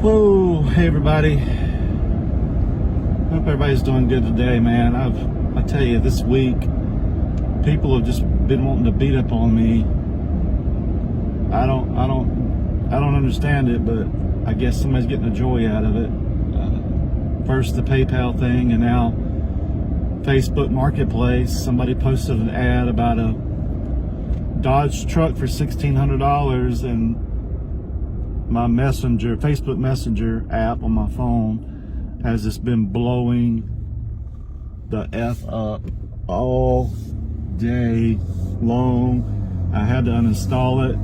Whoa, hey everybody. Hope everybody's doing good today, man. I tell you, this week people have just been wanting to beat up on me. I don't understand it, but I guess somebody's getting a joy out of it. First the PayPal thing, and now Facebook Marketplace. Somebody posted an ad about a Dodge truck for $1,600, and my Facebook Messenger app on my phone has just been blowing the F up all day long. I had to uninstall it.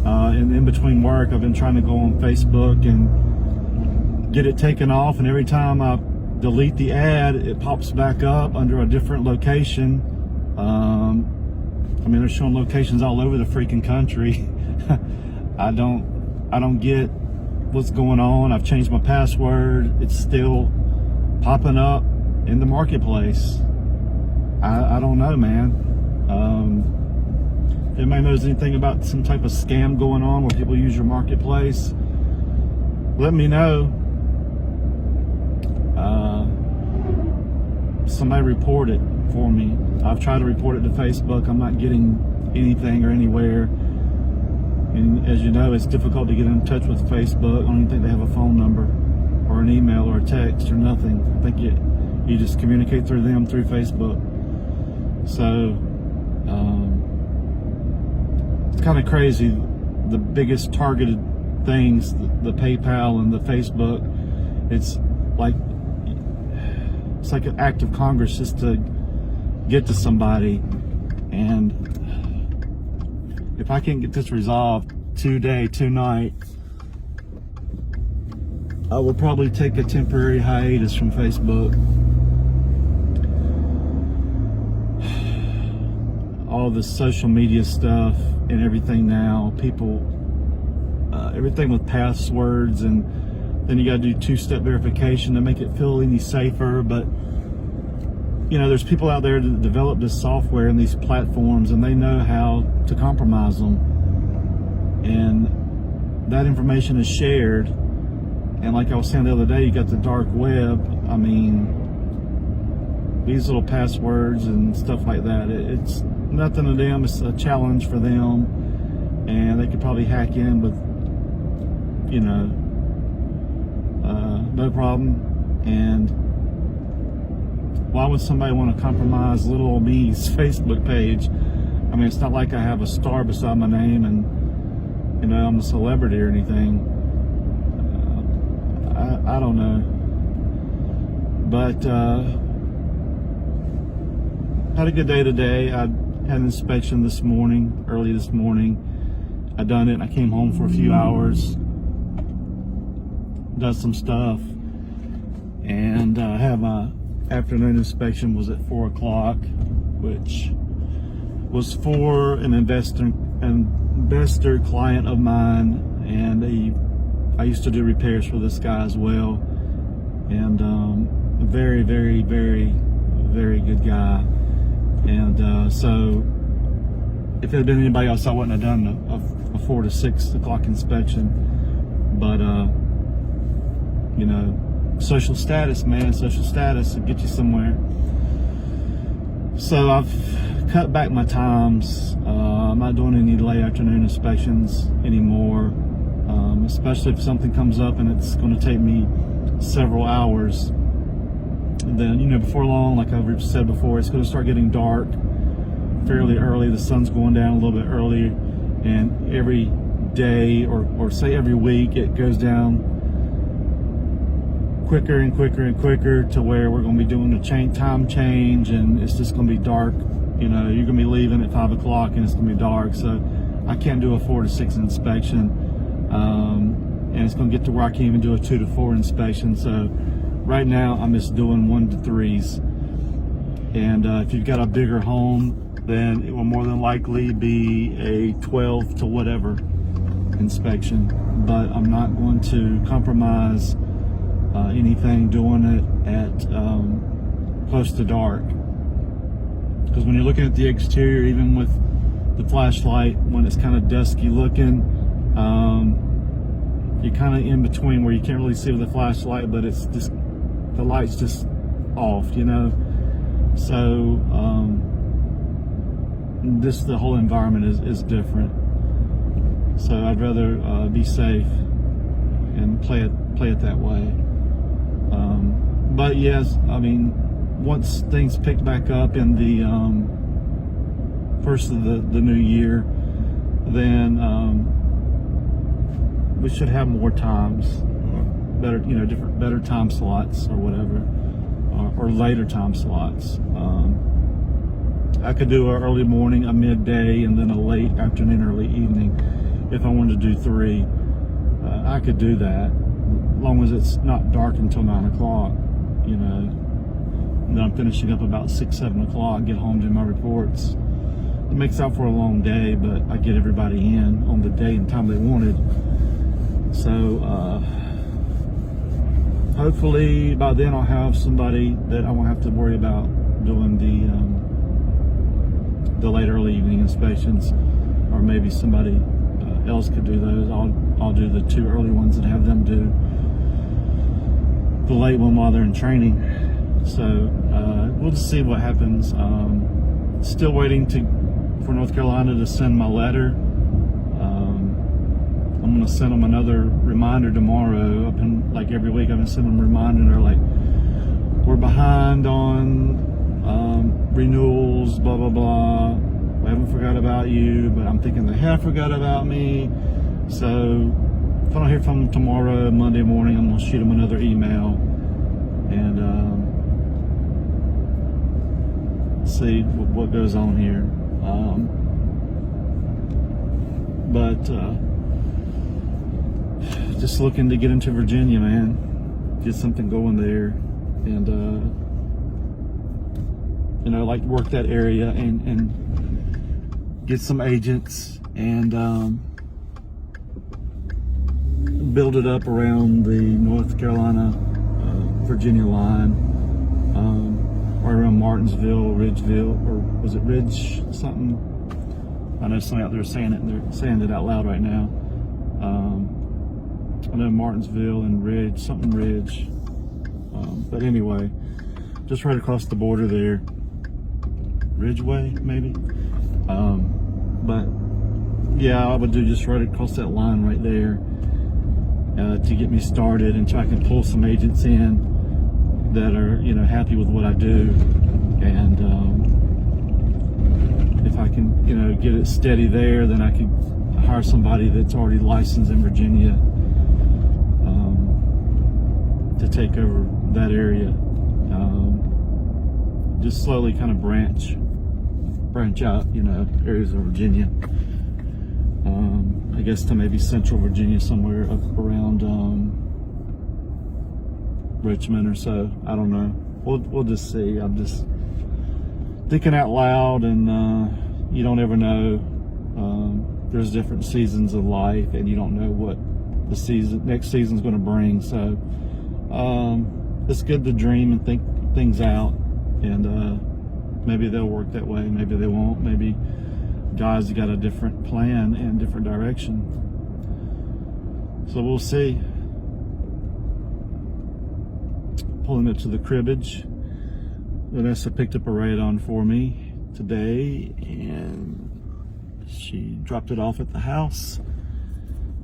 And in between work, I've been trying to go on Facebook and get it taken off, and every time I delete the ad, it pops back up under a different location. I mean, they're showing locations all over the freaking country. I don't get what's going on. I've changed my password. It's still popping up in the marketplace. I don't know, man. If anybody knows anything about some type of scam going on where people use your marketplace, let me know. Somebody report it for me. I've tried to report it to Facebook. I'm not getting anything or anywhere. And as you know, it's difficult to get in touch with Facebook. I don't even think they have a phone number or an email or a text or nothing. I think you just communicate through them through Facebook. So it's kind of crazy. The biggest targeted things, the PayPal and the Facebook, it's like an act of Congress just to get to somebody. And if I can't get this resolved tonight, I will probably take a temporary hiatus from Facebook. All the social media stuff and everything now, people, everything with passwords, and then you got to do two-step verification to make it feel any safer. But you know, there's people out there that develop this software and these platforms, and they know how to compromise them. And that information is shared. And like I was saying the other day, you got the dark web. I mean, these little passwords and stuff like that, it's nothing to them. It's a challenge for them. And they could probably hack in with, you know, no problem. And why would somebody want to compromise little old me's Facebook page? I mean, it's not like I have a star beside my name and, you know, I'm a celebrity or anything. I don't know. But had a good day today. I had an inspection this morning, early this morning. I done it and I came home for a few hours, done some stuff, and I have my afternoon inspection was at 4 o'clock, which was for an investor client of mine, and I used to do repairs for this guy as well, and a very, very, very, very good guy. And so if it had been anybody else, I wouldn't have done a 4 to 6 o'clock inspection. But you know, social status, man, social status will get you somewhere. So I've cut back my times. I'm not doing any late afternoon inspections anymore, especially if something comes up and it's going to take me several hours. And then, you know, before long, like I've said before, it's going to start getting dark fairly early. The sun's going down a little bit earlier, and every day, or say every week, it goes down quicker and quicker and quicker to where we're going to be doing a time change, and it's just going to be dark. You know, you're going to be leaving at 5 o'clock and it's going to be dark. So I can't do a 4 to 6 inspection, and it's going to get to where I can't even do a 2 to 4 inspection. So right now I'm just doing 1 to 3s. And if you've got a bigger home, then it will more than likely be a 12 to whatever inspection. But I'm not going to compromise anything doing it at close to dark, because when you're looking at the exterior, even with the flashlight, when it's kind of dusky looking, you're kind of in between where you can't really see with a flashlight, but it's just, the light's just off, you know. So the whole environment is different. So I'd rather be safe and play it that way. But yes, I mean, once things pick back up in the first of the new year, then we should have more times, better, you know, better time slots or whatever, or later time slots. I could do an early morning, a midday, and then a late afternoon, early evening. If I wanted to do 3, I could do that, as long as it's not dark until 9 o'clock, you know. And then I'm finishing up about 6, 7 o'clock, get home, do my reports. It makes out for a long day, but I get everybody in on the day and time they wanted. So hopefully by then I'll have somebody that I won't have to worry about doing the late early evening inspections, or maybe somebody else could do those. I'll do the 2 early ones and have them do the late one while they're in training. So we'll just see what happens. Still waiting for North Carolina to send my letter. I'm gonna send them another reminder tomorrow. I've been, like every week, I've been sending them a reminder, and they're like, we're behind on renewals, blah blah blah. We haven't forgot about you, but I'm thinking they have forgot about me. So if I don't hear from them tomorrow, Monday morning, I'm gonna shoot them another email and see what goes on here. Just looking to get into Virginia, man. Get something going there, and you know, like work that area and get some agents and build it up around the North Carolina Virginia line, or around Martinsville, Ridgeville, or was it Ridge something? I know somebody out there saying it, and they're saying it out loud right now. I know Martinsville and Ridge, something Ridge. But anyway, just right across the border there. Ridgeway, maybe? But yeah, I would do just right across that line right there to get me started, and try to pull some agents in that are, you know, happy with what I do. And if I can, you know, get it steady there, then I can hire somebody that's already licensed in Virginia to take over that area. Just slowly kind of branch out, you know, areas of Virginia. I guess to maybe central Virginia, somewhere up around Richmond or so. I don't know. We'll just see. I'm just thinking out loud, and you don't ever know. There's different seasons of life, and you don't know what the next season's going to bring. So it's good to dream and think things out, and maybe they'll work that way, maybe they won't. Maybe God's got a different plan and different direction. So we'll see. Pulling it to the cribbage. Vanessa picked up a radon for me today, and she dropped it off at the house.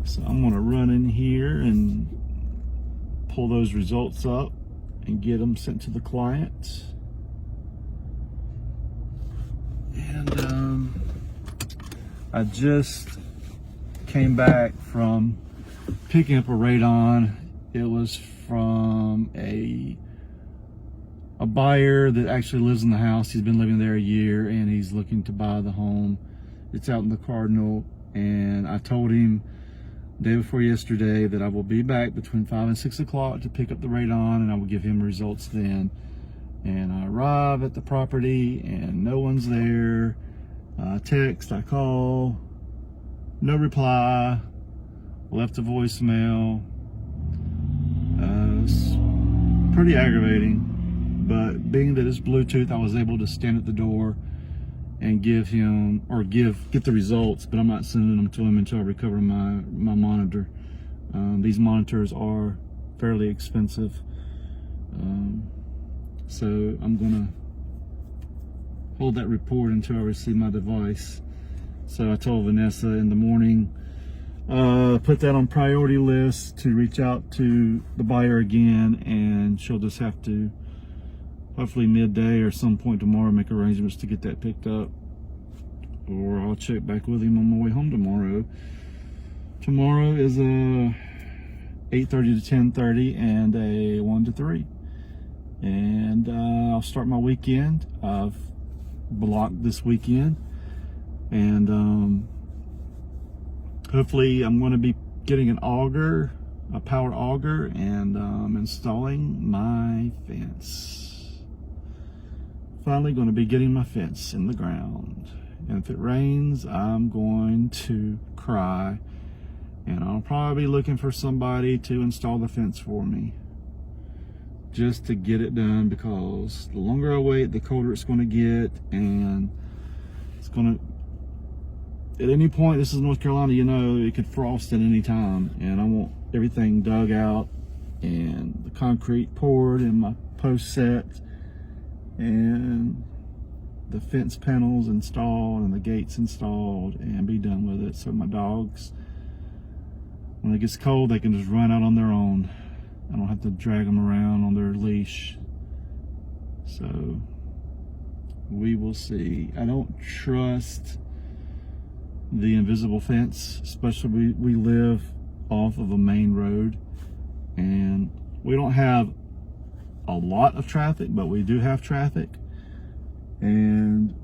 So I'm gonna run in here and pull those results up and get them sent to the client. And I just came back from picking up a radon. It was from a buyer that actually lives in the house. He's been living there a year, and he's looking to buy the home. It's out in the Cardinal, and I told him the day before yesterday that I will be back between 5 and 6 o'clock to pick up the radon, and I will give him results then. And I arrive at the property, and no one's there. I text, I call, no reply, left a voicemail. It's pretty aggravating, but being that it's Bluetooth, I was able to stand at the door and give him, or get the results, but I'm not sending them to him until I recover my monitor. These monitors are fairly expensive. So I'm gonna hold that report until I receive my device. So I told Vanessa in the morning, put that on priority list to reach out to the buyer again, and she'll just have to, hopefully midday or some point tomorrow, make arrangements to get that picked up, or I'll check back with him on my way home tomorrow. Tomorrow is a 8:30 to 10:30 and a 1 to 3, and I'll start my weekend. I've blocked this weekend, and hopefully I'm going to be getting an auger, a powered auger, and installing my fence. Finally going to be getting my fence in the ground, and if it rains I'm going to cry, and I'll probably be looking for somebody to install the fence for me, just to get it done, because the longer I wait, the colder it's going to get, and it's going to, at any point, this is North Carolina, you know, it could frost at any time, and I want everything dug out and the concrete poured and my post set and the fence panels installed and the gates installed, and be done with it, so my dogs, when it gets cold, they can just run out on their own. I don't have to drag them around on their leash. So we will see. I don't trust the invisible fence, especially we live off of a main road, and we don't have a lot of traffic, but we do have traffic, and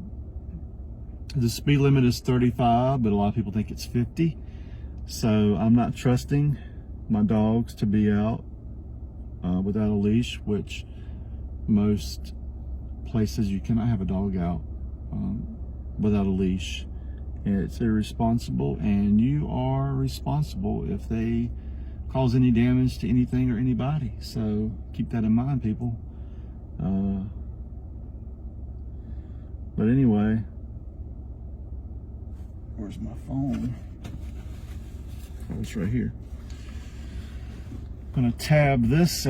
the speed limit is 35, but a lot of people think it's 50. So I'm not trusting my dogs to be out without a leash, which most places you cannot have a dog out without a leash. It's irresponsible, and you are responsible if they cause any damage to anything or anybody. So keep that in mind, people. But anyway, where's my phone? Oh, it's right here. I'm gonna tab this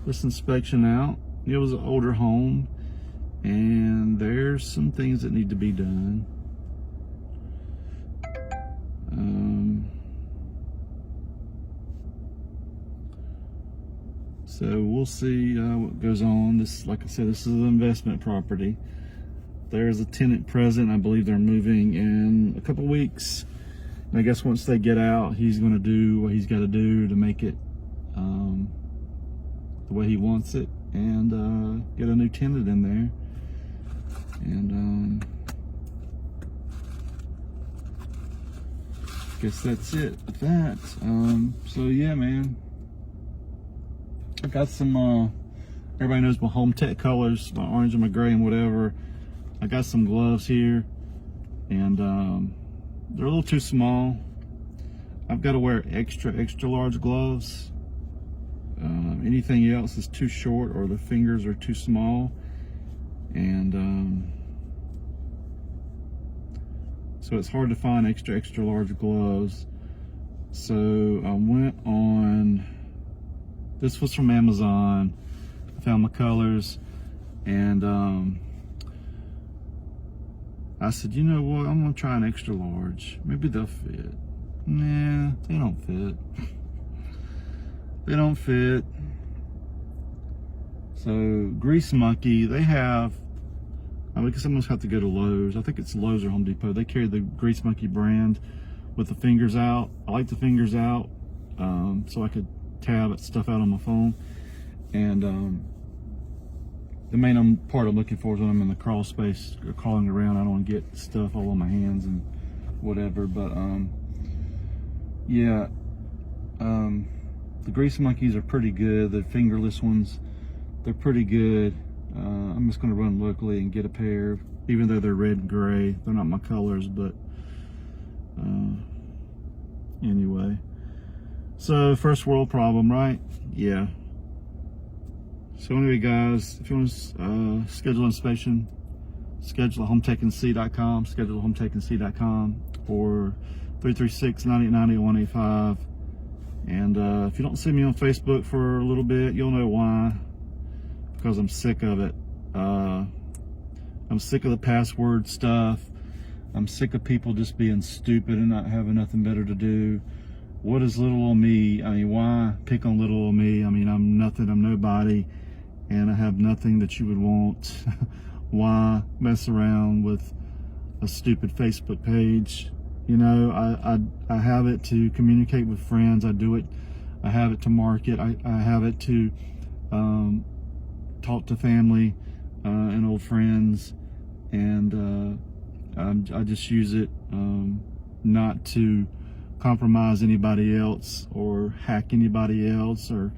this inspection out. It was an older home, and there's some things that need to be done. So we'll see what goes on. This, like I said, this is an investment property. There's a tenant present. I believe they're moving in a couple weeks. And I guess once they get out, he's going to do what he's got to do to make it the way he wants it, and get a new tenant in there. And guess that's it with that. So yeah, man, I got some everybody knows my home tech colors, my orange and my gray and whatever. I got some gloves here, and they're a little too small. I've got to wear extra large gloves. Anything else is too short, or the fingers are too small, and so it's hard to find extra large gloves. So I went on, this was from Amazon. I found my colors, and I said, you know what, I'm gonna try an extra large. Maybe they'll fit. Nah, they don't fit. They don't fit. So Grease Monkey, they have, I guess I must have to go to Lowe's. I think it's Lowe's or Home Depot. They carry the Grease Monkey brand with the fingers out. I like the fingers out, so I could tab stuff out on my phone. And the main part I'm looking for is when I'm in the crawl space or crawling around, I don't want to get stuff all on my hands and whatever. But yeah, the Grease Monkeys are pretty good. The fingerless ones, they're pretty good. I'm just going to run locally and get a pair, even though they're red and gray. They're not my colors, but anyway. So first world problem, right? Yeah. So anyway, guys, if you want to schedule inspection, schedule at HomeTechNC.com, schedule at HomeTechNC.com, or 336-989-8185. And if you don't see me on Facebook for a little bit, you'll know why. Because I'm sick of it. I'm sick of the password stuff. I'm sick of people just being stupid and not having nothing better to do. What is little old me? I mean, why pick on little old me? I mean, I'm nothing, I'm nobody, and I have nothing that you would want. Why mess around with a stupid Facebook page? You know, I have it to communicate with friends. I do it. I have it to market. I have it to talk to family and old friends, and I just use it not to compromise anybody else or hack anybody else or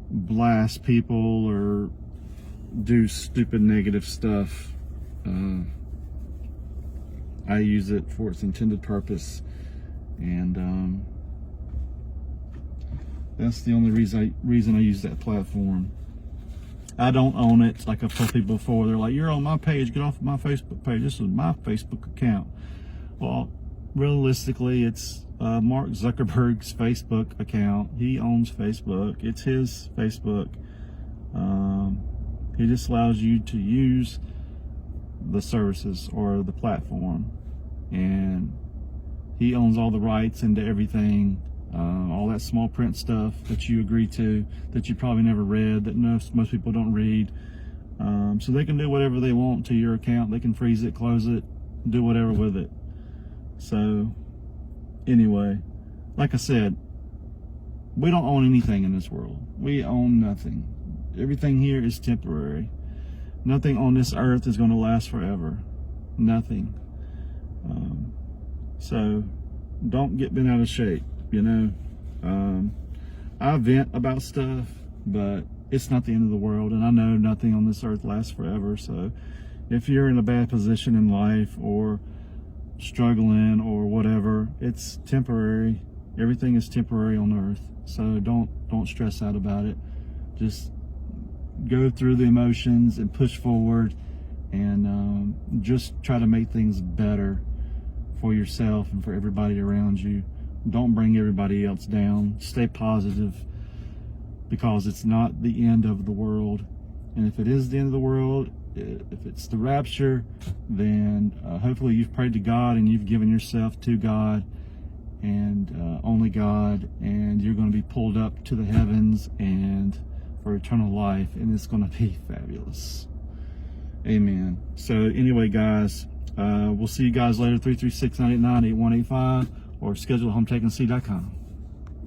blast people or do stupid negative stuff. I use it for its intended purpose, and that's the only reason I use that platform. I don't own it. Like I've told people before, they're like, "You're on my page, get off my Facebook page. This is my Facebook account." Well, realistically, it's Mark Zuckerberg's Facebook account. He owns Facebook. It's his Facebook. He just allows you to use the services or the platform, and he owns all the rights into everything. All that small print stuff that you agree to, that you probably never read, that most people don't read. So they can do whatever they want to your account. They can freeze it, close it, do whatever with it. So anyway, like I said, we don't own anything in this world. We own nothing. Everything here is temporary. Nothing on this earth is going to last forever. Nothing. So don't get bent out of shape. You know, I vent about stuff, but it's not the end of the world, and I know nothing on this earth lasts forever. So if you're in a bad position in life or struggling or whatever, it's temporary. Everything is temporary on earth. So don't stress out about it. Just go through the emotions and push forward, and just try to make things better for yourself and for everybody around you. Don't bring everybody else down. Stay positive, because it's not the end of the world. And if it is the end of the world, if it's the rapture, then hopefully you've prayed to God and you've given yourself to God and only God, and you're going to be pulled up to the heavens and for eternal life, and it's going to be fabulous. Amen. So anyway, guys, we'll see you guys later. 336-989-8185 or schedule@hometakensea.com.